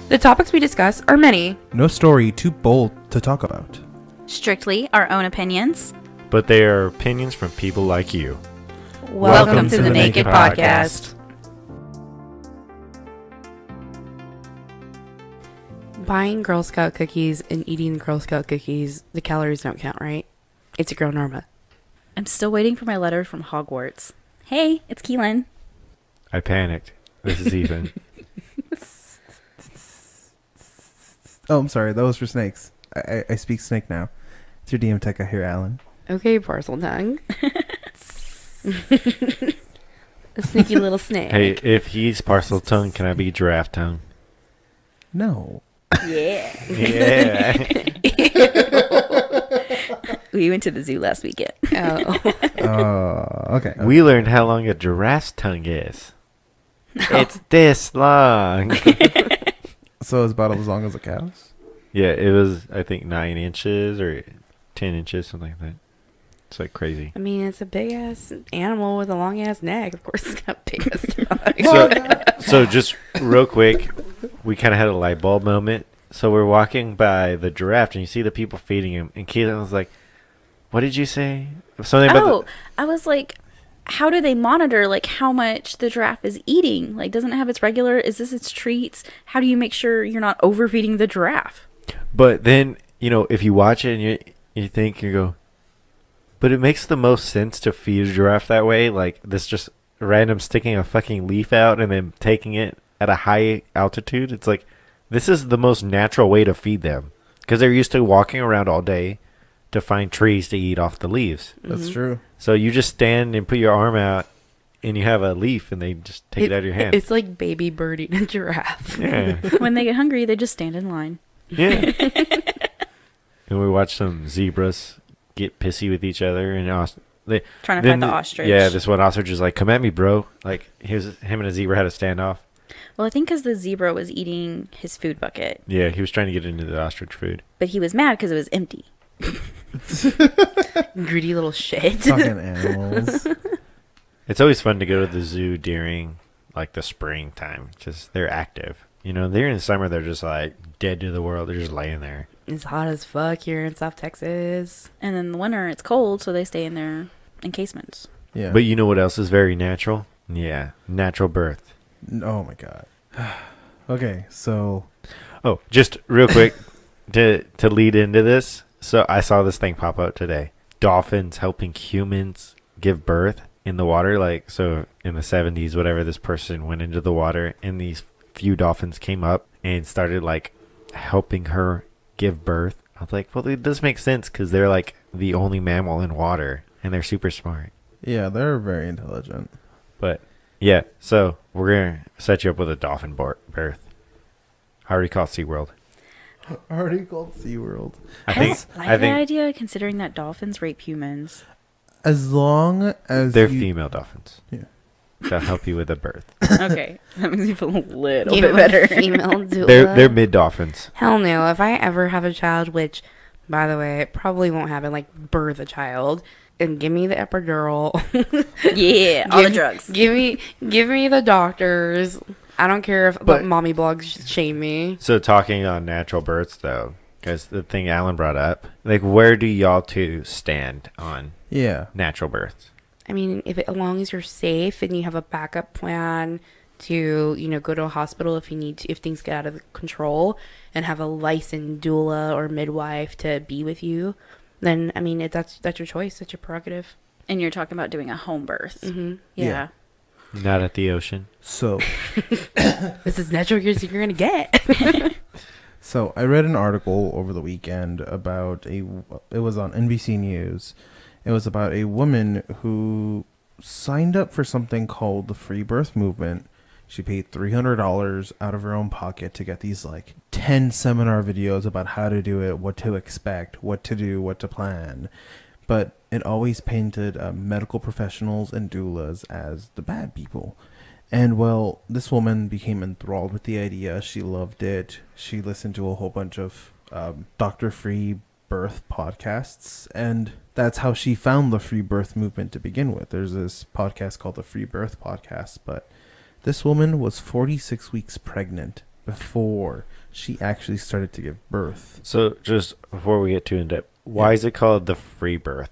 The topics we discuss are many. No story too bold to talk about. Strictly our own opinions. But they are opinions from people like you. Welcome to the NAKE'd podcast. Buying Girl Scout cookies and eating Girl Scout cookies, the calories don't count, right? It's a girl, Norma. I'm still waiting for my letter from Hogwarts. Hey, it's Kielyn. I panicked. This is Ethan. Oh, I'm sorry. That was for snakes. I speak snake now. It's your DM Tech. I hear Alan. Okay, parcel tongue. A sneaky little snake. Hey, if he's parcel tongue, can I be giraffe tongue? No. Yeah. Yeah. We went to the zoo last weekend. Oh. Okay. We learned how long a giraffe's tongue is. It's this long. So it's about as long as a cow's? Yeah, it was, I think, 9 inches or 10 inches, something like that. It's like crazy. I mean, it's a big ass animal with a long ass neck. Of course, it's got big ass So just real quick, we kind of had a light bulb moment. So we're walking by the giraffe, and you see the people feeding him. And Kielyn was like, "What did you say? Something about I was like, how do they monitor like how much the giraffe is eating? Like, doesn't it have its regular? Is this its treats? How do you make sure you're not overfeeding the giraffe? But then, you know, if you watch it and you think, you go, but it makes the most sense to feed a giraffe that way. Like this just random sticking a fucking leaf out and then taking it at a high altitude. It's like, this is the most natural way to feed them. Because they're used to walking around all day to find trees to eat off the leaves. That's true. So you just stand and put your arm out and you have a leaf and they just take it out of your hand. It's like baby birding a giraffe. Yeah. When they get hungry, they just stand in line. Yeah. And we watched some zebras get pissy with each other and Trying to fight the ostrich. Yeah, this one ostrich is like, "Come at me, bro." Like him and a zebra had a standoff. Well, I think because the zebra was eating his food bucket. Yeah, he was trying to get into the ostrich food. But he was mad because it was empty. Greedy little shit. Fucking animals. It's always fun to go to the zoo during like the springtime because they're active. You know, they're in the summer, they're just like dead to the world. They're just laying there. It's hot as fuck here in South Texas. And in the winter, it's cold, so they stay in their encasements. Yeah. But you know what else is very natural? Yeah, natural birth. Oh my god. Okay, so Oh, just real quick to lead into this. So I saw this thing pop up today. Dolphins helping humans give birth in the water. Like, so in the 70s, whatever, this person went into the water and these few dolphins came up and started like helping her give birth. I was like, well, it does make sense because they're like the only mammal in water and they're super smart. yeah, they're very intelligent. But yeah, so we're going to set you up with a dolphin birth. I already called SeaWorld. Already called SeaWorld. I think that idea, considering that dolphins rape humans. As long as they're female dolphins. Yeah. They'll help you with a birth. Okay, that makes me feel a little You bit know, better. Female doula. They're mid dolphins. Hell no. If I ever have a child, which, by the way, it probably won't happen, like birth a child, and give me the epidural. Yeah, all the drugs. Give me the doctors. I don't care if the mommy blogs shame me. So talking on natural births, though, because the thing Alan brought up, like, where do y'all two stand on natural births? I mean, as long as you're safe and you have a backup plan to, you know, go to a hospital if you need to, if things get out of control, and have a licensed doula or midwife to be with you, then I mean, that's your choice. That's your prerogative. And you're talking about doing a home birth. Mm-hmm. Yeah. Not at the ocean. So This is natural you're gonna get. So I read an article over the weekend about it was on NBC News. It was about a woman who signed up for something called the free birth movement. She paid $300 out of her own pocket to get these like 10 seminar videos about how to do it, what to expect, what to do, what to plan. But it always painted medical professionals and doulas as the bad people. And, well, this woman became enthralled with the idea. She loved it. She listened to a whole bunch of doctor-free birth podcasts. And that's how she found the free birth movement to begin with. There's this podcast called the Free Birth Podcast. But this woman was 46 weeks pregnant before she actually started to give birth. So just before we get too in depth, why is it called the free birth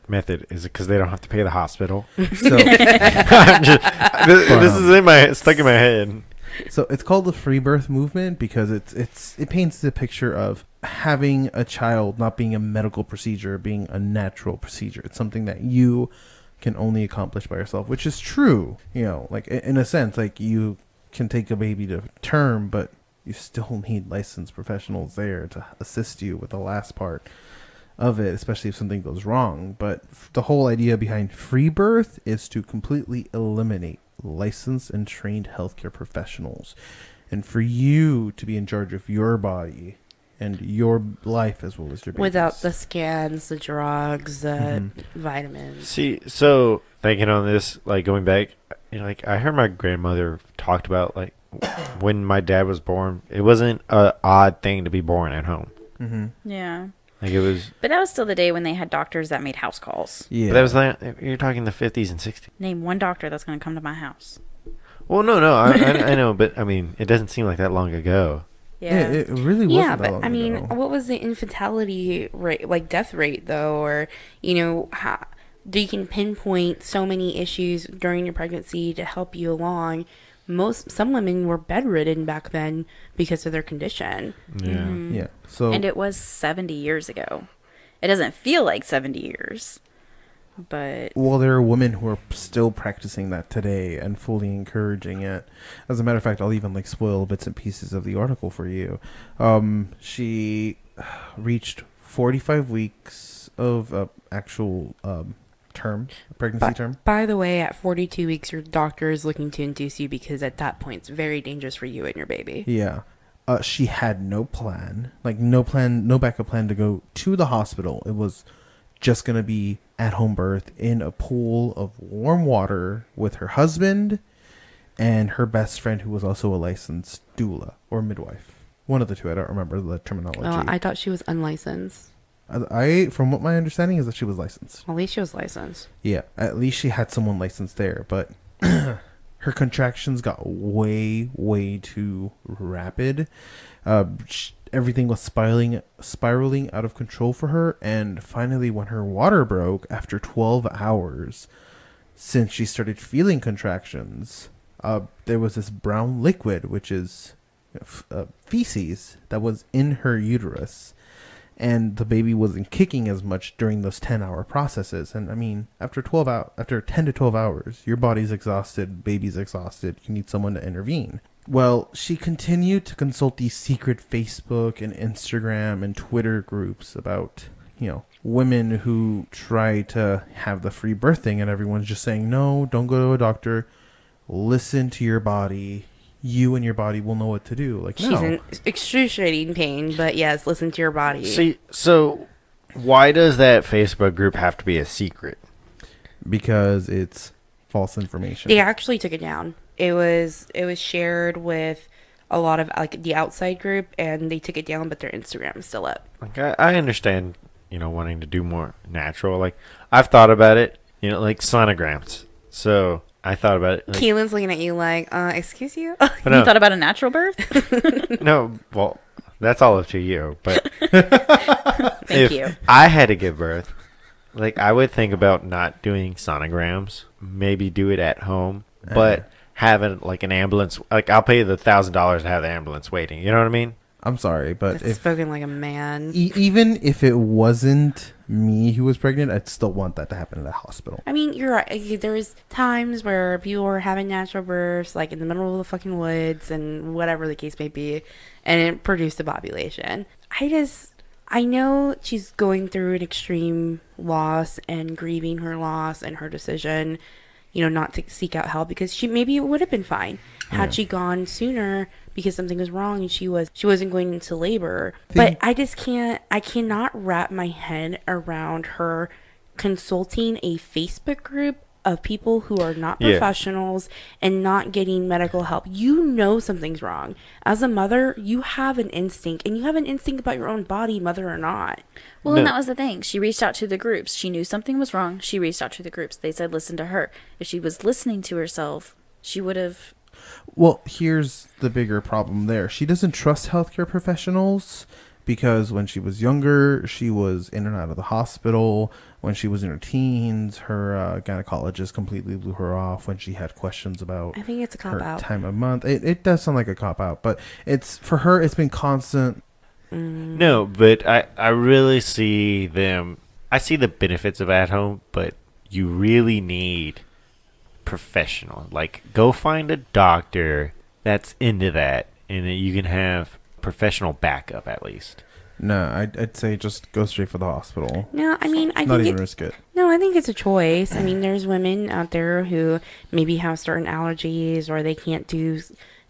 method? Is it because they don't have to pay the hospital? So, this is stuck in my head. So it's called the free birth movement because it paints the picture of having a child not being a medical procedure, being a natural procedure. It's something that you can only accomplish by yourself, which is true. You know, like in a sense, like you can take a baby to term, but you still need licensed professionals there to assist you with the last part of it, especially if something goes wrong. But the whole idea behind free birth is to completely eliminate licensed and trained healthcare professionals, and for you to be in charge of your body and your life as well as your baby's. Without the scans, the drugs, the vitamins. See, so thinking on this, like going back, you know, like I heard my grandmother talked about like when my dad was born, it wasn't an odd thing to be born at home. Yeah. Like it was. But that was still the day when they had doctors that made house calls. Yeah, But that was like, you're talking the 50s and 60s. Name one doctor that's going to come to my house. Well, no, I know, but I mean, it doesn't seem like that long ago. Yeah. it really wasn't Yeah, that but long I mean, ago. what was the infertility rate, like death rate, though? Or, you know, you can pinpoint so many issues during your pregnancy to help you along. Some women were bedridden back then because of their condition. Yeah. Yeah, so And it was 70 years ago. It doesn't feel like 70 years. But well, there are women who are still practicing that today and fully encouraging it. As a matter of fact, I'll even like spoil bits and pieces of the article for you. She reached 45 weeks of actual pregnancy term. By the way, at 42 weeks, your doctor is looking to induce you because at that point, it's very dangerous for you and your baby. Yeah. She had no plan, no backup plan to go to the hospital. It was just going to be at home birth in a pool of warm water with her husband and her best friend, who was also a licensed doula or midwife. One of the two. I don't remember the terminology. I thought she was unlicensed. From what my understanding is that she was licensed. At least she was licensed. Yeah, at least she had someone licensed there, but her contractions got way too rapid. Everything was spiraling out of control for her, and finally when her water broke after 12 hours since she started feeling contractions, there was this brown liquid, which is feces, that was in her uterus. And the baby wasn't kicking as much during those 10-hour processes. And I mean, after 10 to 12 hours, your body's exhausted, baby's exhausted. You need someone to intervene. Well, she continued to consult these secret Facebook and Instagram and Twitter groups about, you know, women who try to have the free birthing, and everyone's just saying, no, don't go to a doctor. Listen to your body. You and your body will know what to do. Like, She's no. in excruciating pain, but yes, listen to your body. See, so why does that Facebook group have to be a secret? Because it's false information. They actually took it down. It was shared with a lot of like the outside group, and they took it down, but their Instagram is still up. Like I understand, you know, wanting to do more natural. Like I've thought about it, you know, like sonograms. So I thought about it. Like, Keelan's looking at you like, excuse you? but you no, thought about a natural birth? no, well, that's all up to you. But Thank if you. I had to give birth, like I would think about not doing sonograms. Maybe do it at home, but having like an ambulance. Like I'll pay the $1,000 to have the ambulance waiting. You know what I mean? I'm sorry, but That's spoken like a man. even if it wasn't me who was pregnant, I'd still want that to happen at a hospital. I mean, you're right. There was times where people were having natural births, like in the middle of the fucking woods and whatever the case may be, and it produced a population. I know she's going through an extreme loss and grieving her loss and her decision, you know, not to seek out help, because maybe it would have been fine had she gone sooner because something was wrong and she wasn't going into labor. But I cannot wrap my head around her consulting a Facebook group of people who are not professionals and not getting medical help. You know something's wrong. As a mother, you have an instinct, and you have an instinct about your own body, mother or not. Well, and that was the thing. She reached out to the groups. She knew something was wrong. She reached out to the groups. They said listen to her. If she was listening to herself, she would have Well, here's the bigger problem there. She doesn't trust healthcare professionals because when she was younger, she was in and out of the hospital. When she was in her teens, her gynecologist completely blew her off when she had questions about I think it's a her cop-out. time of month. It does sound like a cop-out, but it's for her, it's been constant. No, but I really see them. I see the benefits of at home, but you really need professional. Like, go find a doctor that's into that, and then you can have professional backup at least. No, I'd say just go straight for the hospital. No, I mean, I Not think even risk it. No, I think it's a choice. I mean, there's women out there who maybe have certain allergies or they can't do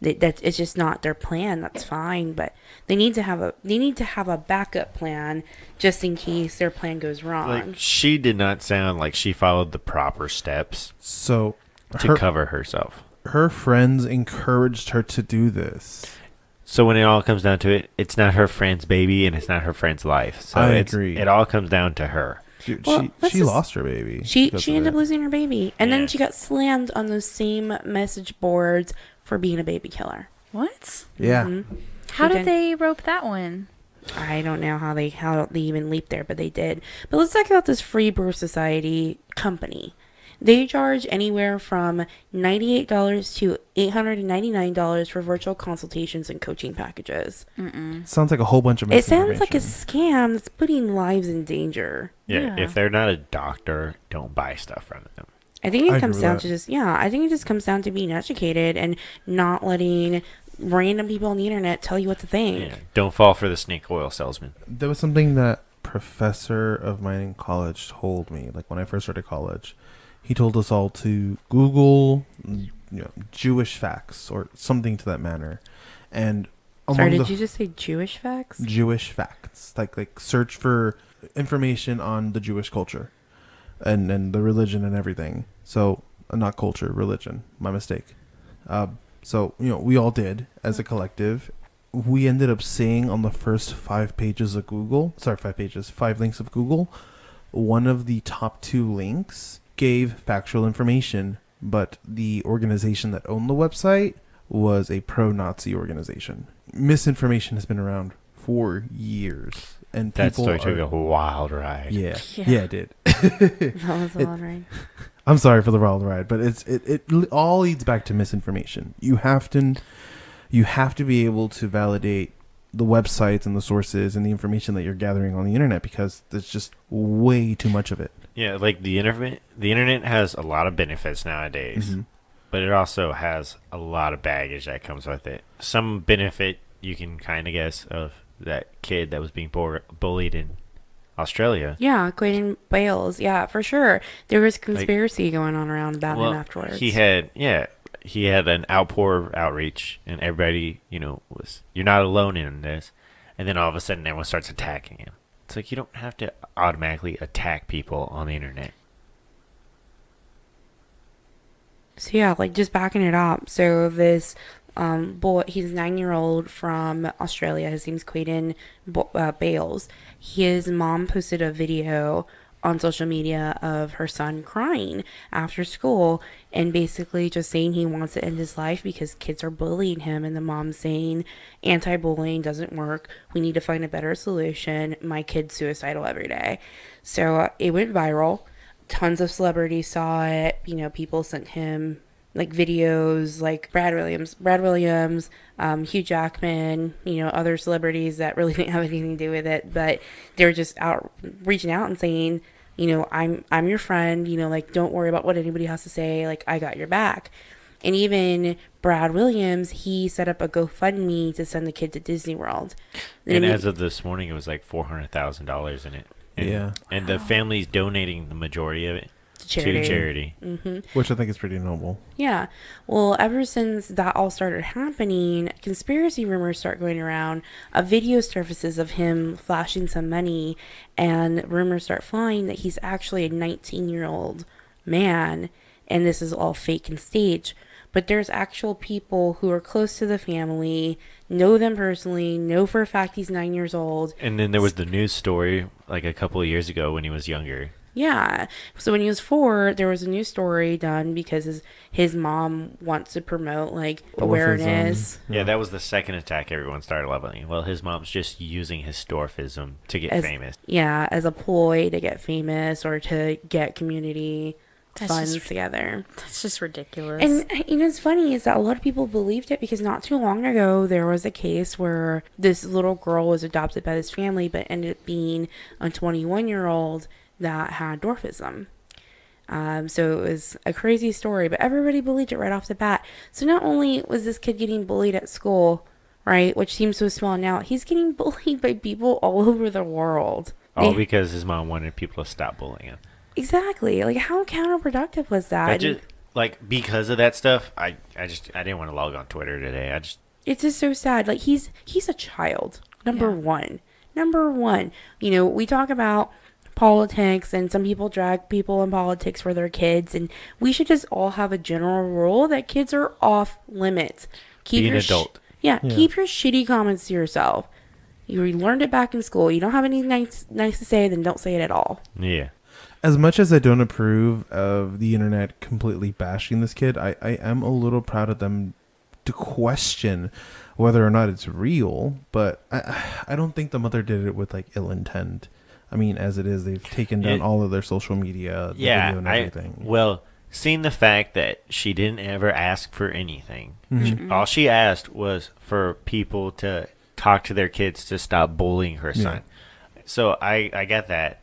that. It's just not their plan. That's fine, but they need to have a backup plan just in case their plan goes wrong. Like, she did not sound like she followed the proper steps So to cover herself. her friends encouraged her to do this. So when it all comes down to it, it's not her friend's baby and it's not her friend's life. So I agree. It all comes down to her. Dude, Well, let's she just- lost her baby. She because ended of up it. losing her baby, and Yeah. then she got slammed on those same message boards for being a baby killer. What? Yeah. Mhm. How She did they rope that one? I don't know how they even leaped there, but they did. But let's talk about this Free Birth Society company. They charge anywhere from $98 to $899 for virtual consultations and coaching packages. Sounds like a whole bunch of It sounds like a misinformation. scam that's putting lives in danger. Yeah, Yeah. if they're not a doctor, don't buy stuff from them. I think I it comes agree down with to that. I think it just comes down to being educated and not letting random people on the internet tell you what to think. Yeah, don't fall for the snake oil salesman. There was something that professor of mine in college told me, like when I first started college. He told us all to Google, Jewish facts or something to that manner, and Sorry, among did the you just say Jewish facts? Jewish facts, like search for information on the Jewish culture, and the religion and everything. So not culture, religion. My mistake. So we all did as a collective. We ended up seeing on the first 5 pages of Google, 5 links of Google, one of the top 2 links gave factual information, but the organization that owned the website was a pro-Nazi organization. Misinformation has been around for years, and That people story took are, a wild ride. yeah, Yeah. yeah, it did. That was a lot, right? I'm sorry for the wild ride, but it all leads back to misinformation. You have to be able to validate the websites and the sources and the information that you're gathering on the internet because there's just way too much of it. Yeah, like the internet has a lot of benefits nowadays, Mhm. but it also has a lot of baggage that comes with it. Some benefit you can kind of guess of that kid that was being bullied in Australia. Yeah, Quaden Bayles. Yeah, for sure. There was conspiracy going on around about him afterwards. He had an outpour of outreach, and everybody, was, you're not alone in this. And then all of a sudden, everyone starts attacking him. It's like you don't have to automatically attack people on the internet. So yeah, like just backing it up. So this boy, he's a 9-year-old from Australia. His name's Quaden Bayles. His mom posted a video on social media of her son crying after school and basically just saying he wants to end his life because kids are bullying him, and the mom's saying anti-bullying doesn't work. We need to find a better solution. My kid's suicidal every day. So it went viral. Tons of celebrities saw it. People sent him like videos like Brad Williams, Hugh Jackman, other celebrities that really didn't have anything to do with it, but they were just out reaching out and saying, I'm your friend, like don't worry about what anybody has to say, like I got your back. And even Brad Williams, he set up a GoFundMe to send the kid to Disney World. And as of this morning, it was like $400,000 in it. And, Yeah. And the family's donating the majority of it to charity. Mm-hmm. Which I think is pretty noble. Yeah. Well, ever since that all started happening, conspiracy rumors start going around. A video surfaces of him flashing some money, and rumors start flying that he's actually a 19-year-old man, and this is all fake and staged. But there's actual people who are close to the family, know them personally, know for a fact he's 9 years old. And then there was the news story like a couple of years ago when he was younger Yeah. So when he was 4, there was a news story done because his mom wants to promote like awareness. Yeah, that was the second attack everyone started leveling. Well, his mom's just using his dwarfism to get famous. Yeah, as a ploy to get famous or to get community That's funds just- together. That's just ridiculous. And you know, it's funny is that a lot of people believed it because not too long ago there was a case where this little girl was adopted by this family but ended up being a 21-year-old that had dwarfism. So it was a crazy story, but everybody believed it right off the bat. So not only was this kid getting bullied at school, right, which seems so small now, he's getting bullied by people all over the world. All because his mom wanted people to stop bullying him. Exactly. Like, how counterproductive was that? Like, because of that stuff, I didn't want to log on Twitter today. It's just so sad. Like, he's a child. Number Yeah. one. You know, we talk about politics and some people drag people in politics for their kids, and we should just all have a general rule that kids are off limits. Be an adult. Keep your shitty comments to yourself. You learned it back in school. You don't have anything nice to say, then don't say it at all. Yeah. As much as I don't approve of the internet completely bashing this kid, I am a little proud of them to question whether or not it's real. But I don't think the mother did it with like ill intent. I mean, as it is, they've taken down all of their social media, video and everything. Seeing the fact that she didn't ever ask for anything. Mm-hmm. All she asked was for people to talk to their kids to stop bullying her son. So I get that.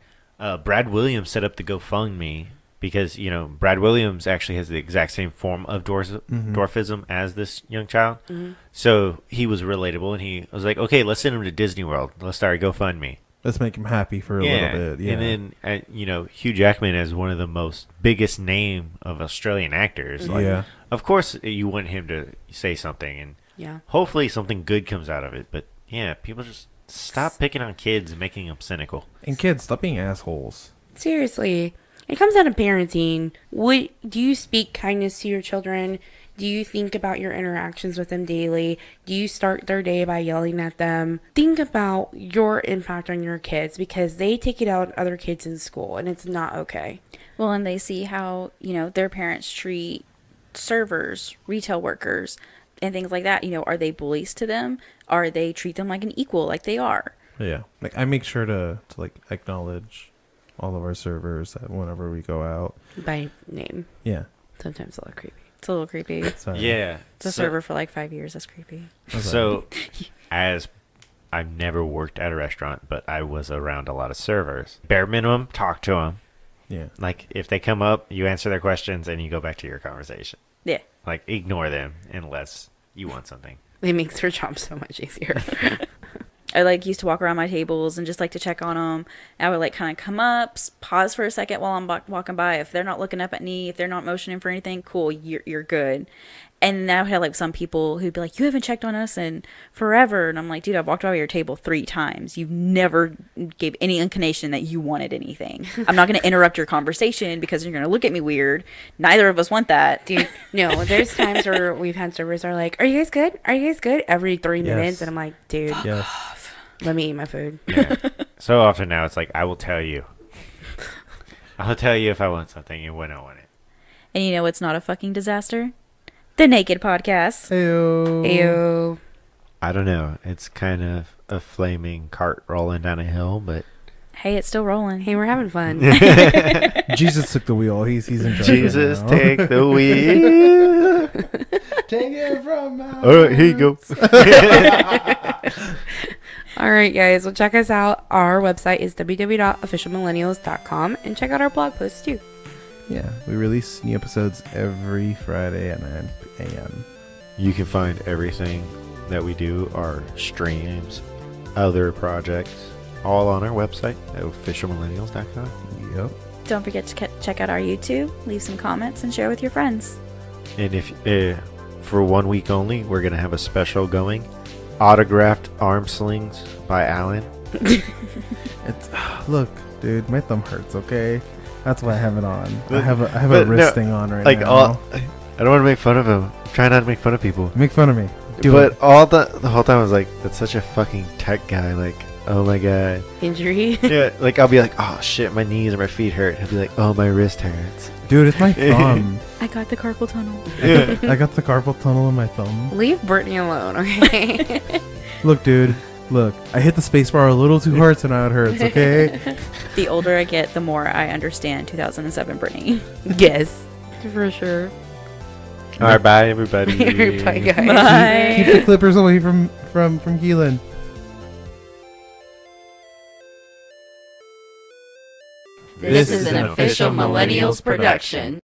Brad Williams set up the GoFundMe because, you know, Brad Williams actually has the exact same form of dwarfism as this young child. Mm-hmm. So he was relatable, and he was like, okay, let's send him to Disney World. Let's start a GoFundMe. Let's make him happy for a little bit. Yeah. And then, you know, Hugh Jackman as one of the most biggest name of Australian actors. Like, of course, you want him to say something, and hopefully something good comes out of it. But, yeah, people just stop picking on kids and making them cynical. And kids, stop being assholes. Seriously. It comes down to parenting. Do you speak kindness to your children? Do you think about your interactions with them daily? Do you start their day by yelling at them? Think about your impact on your kids because they take it out on other kids in school and it's not okay. Well, and they see how, you know, their parents treat servers, retail workers, and things like that. You know, are they bullies to them? Or they treat them like an equal, like they are? Yeah. Like, I make sure to like acknowledge all of our servers whenever we go out. By name. Yeah. Sometimes a little creepy. It's a little creepy. Sorry. Yeah. It's a server for like 5 years. That's creepy. So, as I've never worked at a restaurant, but I was around a lot of servers. Bare minimum, talk to them. Yeah. Like, if they come up, you answer their questions, and you go back to your conversation. Yeah. Like, ignore them unless you want something. It makes their job so much easier. I like used to walk around my tables and just like to check on them. I would like kind of come up, pause for a second while I'm walking by. If they're not looking up at me, if they're not motioning for anything, cool, you're good. And now I had like some people who'd be like, you haven't checked on us in forever. And I'm like, dude, I've walked by your table 3 times. You never gave any inclination that you wanted anything. I'm not going to interrupt your conversation because you're going to look at me weird. Neither of us want that. Dude, no, there's times where we've had servers are like, are you guys good? Are you guys good? Every 3 minutes. And I'm like, dude, let me eat my food. Yeah. So often now it's like, I will tell you. I'll tell you if I want something and when I want it. And you know what's not a fucking disaster? The NAKE'd podcast. Ayo. Ayo. I don't know. It's kind of a flaming cart rolling down a hill, but Hey, it's still rolling. Hey, we're having fun. Jesus took the wheel. He's in charge. Jesus, right now. take the wheel. Take it from my All right, here you go. All right, guys. Well, check us out. Our website is www.officialmillennials.com and check out our blog posts too. Yeah, we release new episodes every Friday at 9 a.m. You can find everything that we do, our streams, other projects, all on our website at officialmillennials.com. Yep. Don't forget to check out our YouTube, leave some comments, and share with your friends. And if for 1 week only, we're going to have a special going. Autographed arm slings by Alan. It's look, dude, my thumb hurts. Okay, that's why I have it on. I have a wrist thing on right now. I don't want to make fun of him. I'm trying not to make fun of people. Make fun of me. But all the whole time I was like, that's such a fucking tech guy. Like, oh my god. Injury. Yeah, like I'll be like, oh shit, my knees or my feet hurt. He'll be like, oh, my wrist hurts. Dude, it's my thumb. I got the carpal tunnel. Yeah. I got the carpal tunnel in my thumb. Leave Brittany alone, okay? Look, dude. Look, I hit the spacebar a little too hard, so now it hurts, okay? The older I get, the more I understand 2007 Brittany. Yes, for sure. All right, bye everybody. Bye, guys. Bye. Keep the clippers away from Kielyn. This is an official Millennials production.